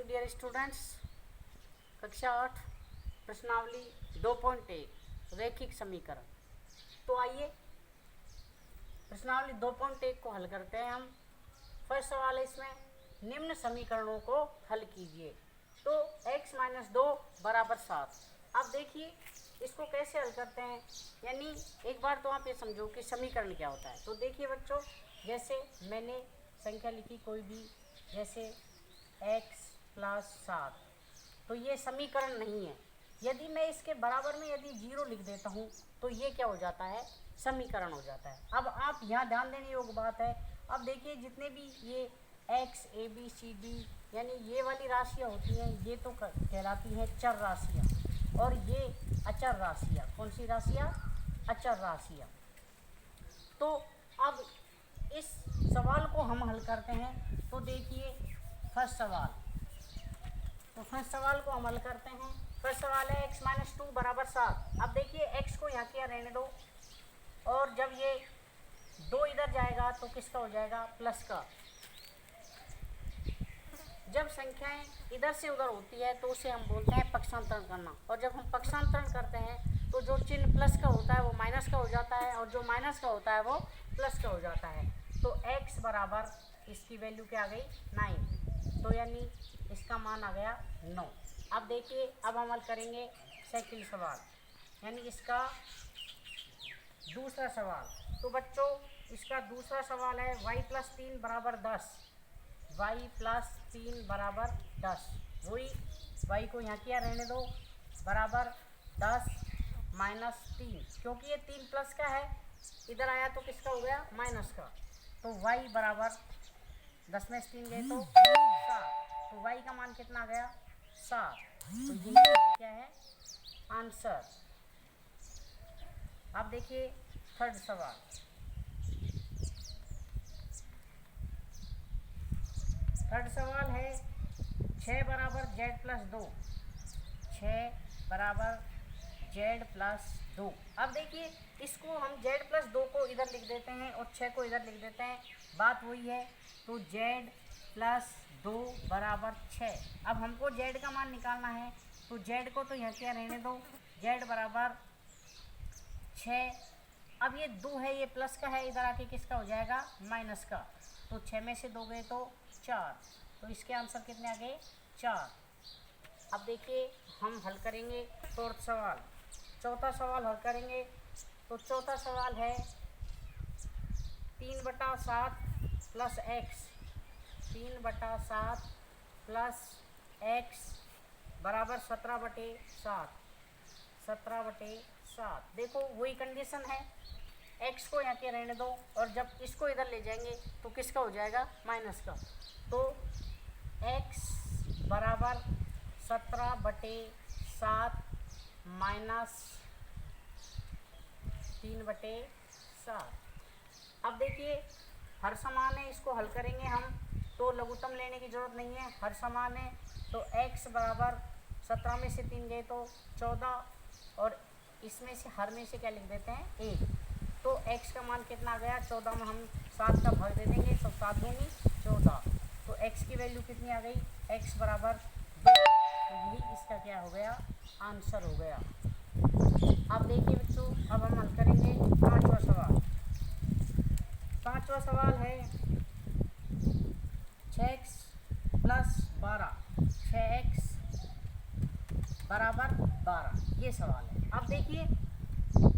Dear students, कक्षा 8 प्रश्नावली 2.1 रैखिक समीकरण। तो आइए प्रश्नावली 2.1 को हल करते हैं हम। फर्स्ट सवाल है इसमें, निम्न समीकरणों को हल कीजिए। तो x - 2 बराबर 7। अब देखिए इसको कैसे हल करते हैं, यानी एक बार तो आप ये समझो कि समीकरण क्या होता है। तो देखिए बच्चों, जैसे मैंने संख्या लिखी कोई भी, जैसे x + 7, तो ये समीकरण नहीं है। यदि मैं इसके बराबर में यदि 0 लिख देता हूँ तो ये क्या हो जाता है, समीकरण हो जाता है। अब आप यहाँ ध्यान देने योग्य बात है, अब देखिए जितने भी ये x a b c d यानी ये वाली राशियाँ होती हैं, ये तो कहलाती हैं चर राशियाँ, और ये अचर राशियाँ। कौन सी राशियाँ? अचर राशियाँ। तो अब इस सवाल को हम हल करते हैं। तो देखिए फर्स्ट सवाल, तो फर्स्ट सवाल को हम हल करते हैं। फर्स्ट सवाल है x - 2 बराबर 7। अब देखिए x को यहाँ क्या रहने दो, और जब ये 2 इधर जाएगा तो किसका हो जाएगा, प्लस का। जब संख्याएं इधर से उधर होती है तो उसे हम बोलते हैं पक्षांतरण करना, और जब हम पक्षांतरण करते हैं तो जो चिन्ह प्लस का होता है वो माइनस का हो जाता है, और जो माइनस का होता है वो प्लस का हो जाता है। तो x बराबर, इसकी वैल्यू क्या आ गई, 9, तो यानी इसका मान आ गया 9। अब देखिए, अब हम हल करेंगे सेकंड सवाल, यानी इसका दूसरा सवाल। तो बच्चों इसका दूसरा सवाल है y + 3 बराबर 10। y + 3 बराबर 10, वही y को यहाँ क्या रहने दो, बराबर 10 - 3, क्योंकि ये 3 प्लस का है, इधर आया तो किसका हो गया, माइनस का। तो y बराबर 10 में से 3 गए तो 7, तो y का मान कितना आ गया, 7। तो ये क्या है, आंसर। अब देखिए थर्ड सवाल। थर्ड सवाल है 6 बराबर z + 2। 6 बराबर z + 2। अब देखिए इसको हम z + 2 को इधर लिख देते हैं और 6 को इधर लिख देते हैं, बात वही है। तो z + 2 बराबर 6। अब हमको z का मान निकालना है, तो z को तो यहाँ क्या रहने दो, z बराबर 6। अब ये 2 है, ये प्लस का है, इधर आके किसका हो जाएगा, माइनस का। तो 6 में से 2 गए तो 4, तो इसके आंसर कितने आ गए, 4। अब देखिए हम हल करेंगे फोर्थ सवाल, चौथा सवाल हल करेंगे। तो चौथा सवाल है 3/7 + x। 3/7 + x बराबर 17/7। 17/7। देखो वही कंडीशन है, x को यहाँ के रहने दो, और जब इसको इधर ले जाएंगे तो किसका हो जाएगा, माइनस का। तो x बराबर 17/7 - 3/7। अब देखिए हर समान है, इसको हल करेंगे हम, तो लघुत्तम लेने की ज़रूरत नहीं है, हर समान है। तो x बराबर 17 में से 3 गए तो 14, और इसमें से हर में से क्या लिख देते हैं, 1। तो x का मान कितना आ गया, 14 में हम 7 का भाग दे देंगे, तो 7 दूनी 14। तो x की वैल्यू कितनी आ गई, x बराबर 2। तो यही इसका क्या हो गया, आंसर हो गया। अब देखिए बच्चों, अब हम हल करेंगे पांचवा सवाल। पांचवा सवाल है 6x + 12। 6x बराबर 12, ये सवाल है। अब देखिए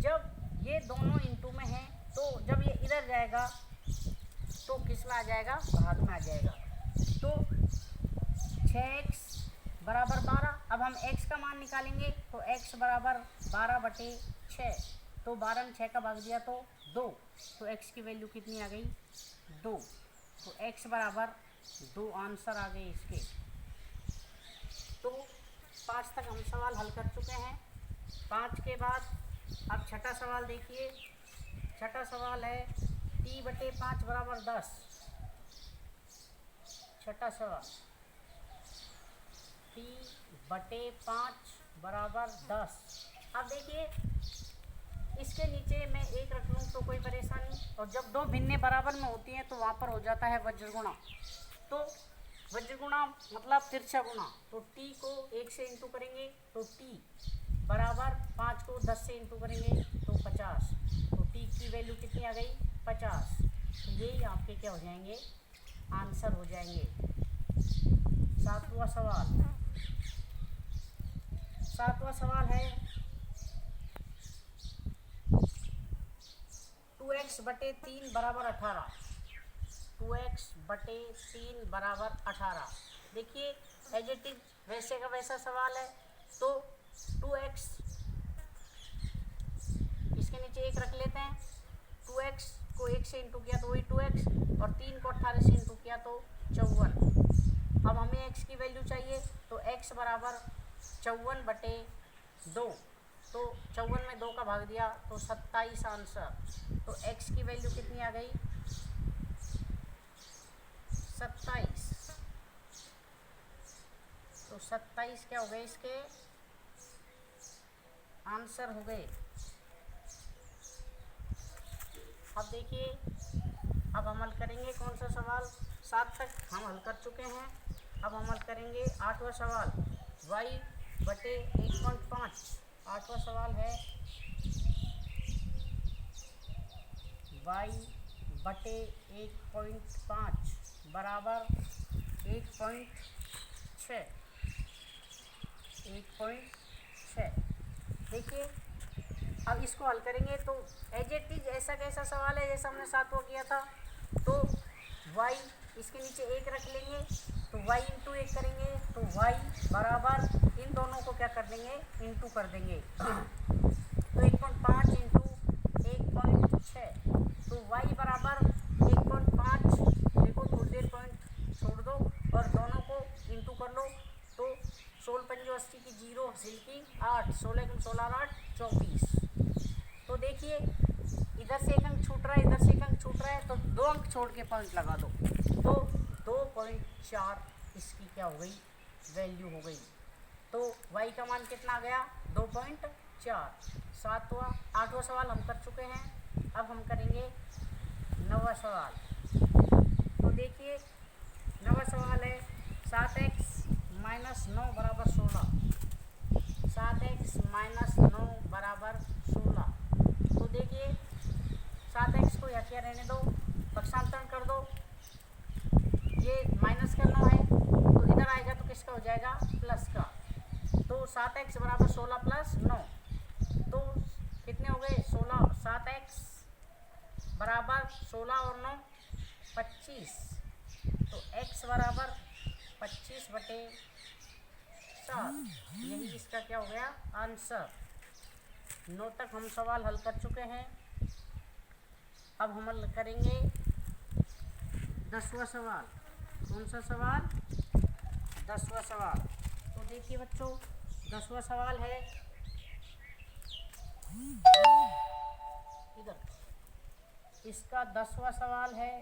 जब ये दोनों इंटू में हैं, तो जब ये इधर जाएगा तो किस में आ जाएगा, भाग में आ जाएगा। तो 6x बराबर 12। अब हम x का मान निकालेंगे, तो x बराबर 12/6। तो 12 में 6 का भाग दिया तो 2, तो x की वैल्यू कितनी आ गई, 2। तो x बराबर 2 आंसर आ गए इसके। तो 5 तक हम सवाल हल कर चुके हैं। 5 के बाद अब छठा सवाल देखिए। छठा सवाल है t/5 बराबर 10। छठा सवाल t/5 बराबर 10। अब देखिए इसके नीचे मैं 1 रख लूँ तो कोई परेशानी, और जब 2 भिन्नें बराबर में होती हैं तो वहाँ पर हो जाता है वज्र गुणा। तो वज्र गुणा मतलब तिरछा गुणा, तो t को 1 से इंटू करेंगे तो t बराबर 5 को 10 से इंटू करेंगे तो 50, तो t की वैल्यू कितनी आ गई 50। तो यही आपके क्या हो जाएंगे आंसर हो जाएंगे। सातवां सवाल है 2x बटे 3 बराबर 18। 2x बटे 3 बराबर 18। देखिए एज इट इज वैसे का वैसा सवाल है, तो 2x इसके नीचे 1 रख लेते हैं, 2x को 1 से इंटू किया तो वही 2x, और 3 को 18 से इंटू किया तो 54। अब हमें x की वैल्यू चाहिए, तो x बराबर 54 बटे 2, तो 54 में 2 का भाग दिया तो 27 आंसर। तो x की वैल्यू कितनी आ गई 27। तो 27 क्या हो गए इसके आंसर हो गए। अब देखिए अब अमल करेंगे कौन सा सवाल, 7 तक हम हल कर चुके हैं। अब अमल करेंगे 8वां सवाल y बटे 1.5। 8वां सवाल है y बटे 1.5 बराबर 1.6। देखिए अब इसको हल करेंगे तो एज इट इज ऐसा कैसा सवाल है जैसा हमने 7वां किया था, तो y इसके नीचे 1 रख लेंगे, तो y इंटू 1 करेंगे तो y बराबर इन दोनों को क्या कर देंगे इंटू कर देंगे, तो 1.5 इंटू 1.6, तो y बराबर 1.5। देखो थोड़ी देर पॉइंट छोड़ दो और दोनों को इंटू कर लो, तो 16 पंजे 80 की 0 हासिल की 8, 16 16 8 24। तो देखिए इधर से 1 अंक छूट रहा है, इधर से 1 अंक छूट रहा है, तो 2 अंक छोड़ के पॉइंट लगा दो, तो 2.4 इसकी क्या हो गई वैल्यू हो गई। तो y का मान कितना आ गया 2.4। 8वां सवाल हम कर चुके हैं। अब हम करेंगे 9वां सवाल। तो देखिए 9वां सवाल है 7x माइनस 9 बराबर 16। 7x माइनस 9 बराबर 16। तो देखिए 7x को यहाँ क्या रहने दो, पक्षांतरण कर दो, ये माइनस का 9 है तो इधर आएगा तो किसका हो जाएगा प्लस का, तो 7x बराबर 16 प्लस 9, तो कितने हो गए 16। 7x बराबर 16 और 9 25, तो x बराबर 25 बटे 7, यही इसका क्या हो गया आंसर। 9 तक हम सवाल हल कर चुके हैं। अब हम हल करेंगे 10वां सवाल। कौन सा सवाल 10वां सवाल। तो देखिए बच्चों 10वां सवाल है इधर, इसका 10वां सवाल है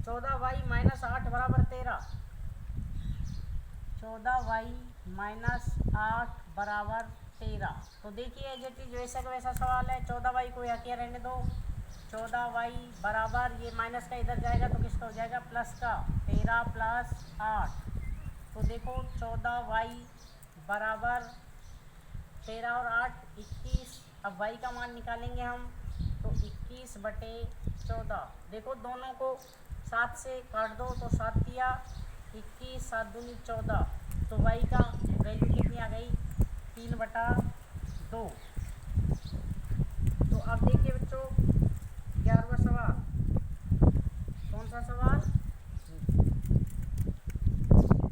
14y माइनस 8 बराबर 13। 14y माइनस 8 बराबर 13। तो देखिए एज इट इज वैसा का वैसा सवाल है, 14y को यहाँ क्या रहने दो, 14y बराबर ये माइनस का इधर जाएगा तो किसका हो जाएगा प्लस का, 13 प्लस 8। तो देखो 14y बराबर 13 और 8 21। अब y का मान निकालेंगे हम, तो 21 बटे 14। देखो दोनों को 7 से काट दो तो 7 दिया 21, 7 दूनी 14, तो y का वैल्यू कितनी आ गई 3 बटा 2। तो अब देखिए बच्चों 11वां सवाल। कौन सा सवाल,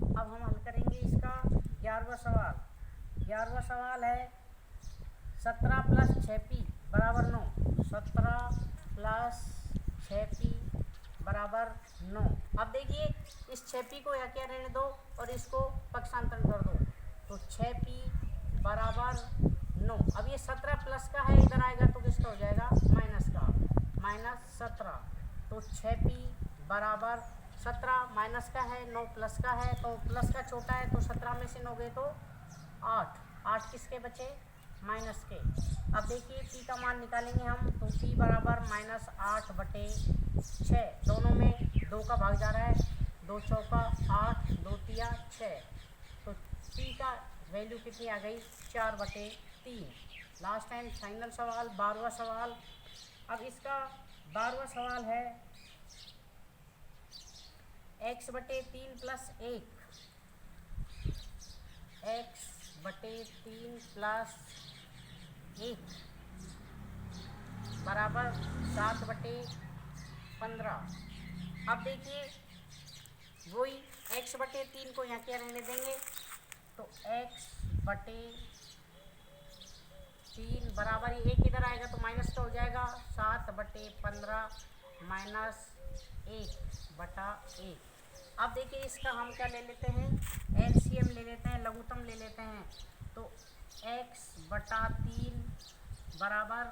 अब हम हल करेंगे इसका 11वां सवाल। 11वां सवाल है 17 प्लस 6p बराबर 9। 17 प्लस 6p बराबर 9। अब देखिए इस 6p को यहाँ क्या रहने दो और इसको पक्षांतरण कर दो, तो 6p बराबर 9। अब ये 17 प्लस का है, इधर आएगा तो किसका हो जाएगा माइनस का, माइनस 17। तो 6p बराबर 17 माइनस का है 9 प्लस का है, तो प्लस का छोटा है तो 17 में से 9 गए तो 8 किसके बचे माइनस के। अब देखिए p का मान निकालेंगे हम, तो p बराबर -8/6, दोनों में 2 का भाग जा रहा है, 2 चौका 8, 2 तिया 6, तो p का वैल्यू कितनी आ गई 4/3। लास्ट टाइम फाइनल सवाल 12वां सवाल। अब इसका 12वां सवाल है x/3 + 1, x/3 + 1 बराबर 7/15। अब देखिए वही x/3 को यहाँ क्या रहने देंगे, तो x/3 बराबर ही 1 इधर आएगा तो माइनस का हो जाएगा, 7/15 - 1/1। अब देखिए इसका हम क्या ले लेते हैं, एलसीएम ले लेते हैं, लघुत्तम ले लेते हैं, तो x/3 बराबर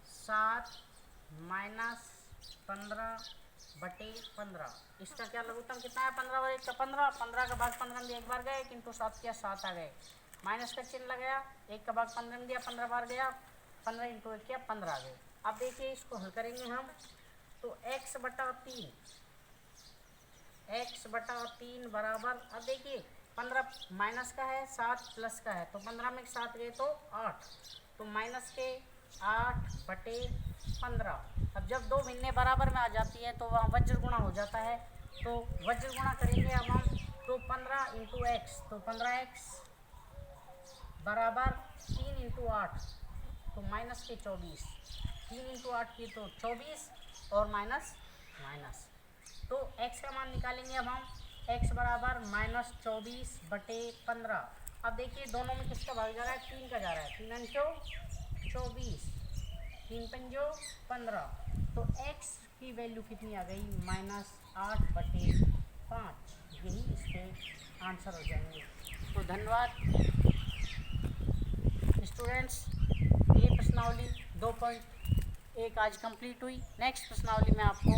7 - 15/15। इसका क्या लघुत्तम कितना है, 15 और 1 का 15, 15 का भाग 15 में एक बार गए, किंतु 7 किया 7 आ गए, माइनस का चिन्ह लगाया, 1 का भाग 15 में दिया, 15 बार गया, 15 × 1 किया 15 आ गए। अब देखिए इसको हल करेंगे हम, तो x/3 बराबर, अब देखिए 15 माइनस का है, 7 प्लस का है, तो 15 में 7 गए तो 8, तो माइनस के 8/15। अब जब दो भिन्ने बराबर में आ जाती हैं तो वहाँ वज्र गुणा हो जाता है, तो वज्र गुणा करेंगे अब हम, तो 15 × x, तो 15x बराबर 3 × 8, तो माइनस के 24, 3 × 8 की तो 24 और माइनस, तो x का मान निकालेंगे अब हम, x बराबर -24/15। अब देखिए दोनों में किसका भाग जा रहा है, 3 का जा रहा है, 3 × 24, 3 × 15, तो x की वैल्यू कितनी आ गई, -8/5। यही इसके आंसर हो जाएंगे। तो धन्यवाद स्टूडेंट्स, ये प्रश्नावली 2.1 आज कंप्लीट हुई। नेक्स्ट प्रश्नावली में आपको